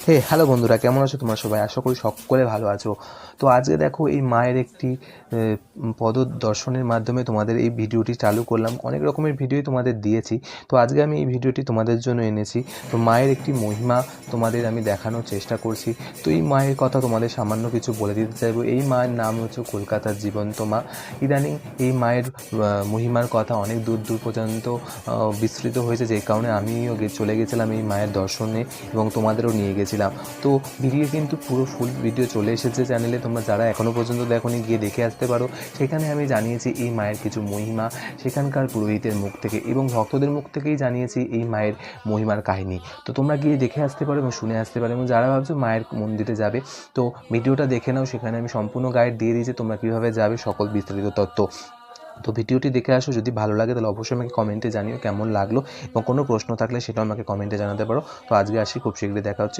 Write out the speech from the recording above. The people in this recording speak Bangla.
হ্যালো বন্ধুরা, কেমন আছো তোমরা সবাই? আশা করি সকলে ভালো আছো। তো আজকে দেখো এই মায়ের একটি পদদর্শনের মাধ্যমে তোমাদের এই ভিডিওটি চালু করলাম। অনেক রকমের ভিডিওই তোমাদের দিয়েছি। তো আজকে আমি এই ভিডিওটি তোমাদের জন্য এনেছি। তো মায়ের একটি মহিমা তোমাদের আমি দেখানোর চেষ্টা করছি। তো এই মায়ের কথা তোমাদের সামান্য কিছু বলে দিতে চাইবো। এই মায়ের নাম হচ্ছে কলকাতার জীবন্ত মা। ইদানিং এই মায়ের মহিমার কথা অনেক দূর দূর পর্যন্ত বিস্তৃত হয়েছে, যে কারণে আমিও চলে গেছিলাম এই মায়ের দর্শনে এবং তোমাদেরও নিয়ে গেছিলাম। তো ভিডিও কিন্তু পুরো ফুল ভিডিও চলে এসেছে চ্যানেলে, তোমরা যারা এখনও পর্যন্ত দেখোনি গিয়ে দেখে আসতে পারো। সেখানে আমি জানিয়েছি এই মায়ের কিছু মহিমা সেখানকার পুরোহিতের মুখ থেকে এবং ভক্তদের মুখ থেকেই জানিয়েছি এই মায়ের মহিমার কাহিনী। তো তোমরা গিয়ে দেখে আসতে পারো এবং শুনে আসতে পারো, এবং যারা ভাবছো মায়ের মন্দিরে যাবে তো ভিডিওটা দেখে নাও, সেখানে আমি সম্পূর্ণ গাইড দিয়ে দিয়েছি তোমরা কীভাবে যাবে, সকল বিস্তারিত তথ্য। তো ভিডিওটি দেখে আসো, যদি ভালো লাগে তাহলে অবশ্যই আমাকে কমেন্টে জানিও কেমন লাগলো, এবং কোনো প্রশ্ন থাকলে সেটাও আমাকে কমেন্টে জানাতে পারো। তো আজকে আসি, খুব শীঘ্রই দেখা হচ্ছে।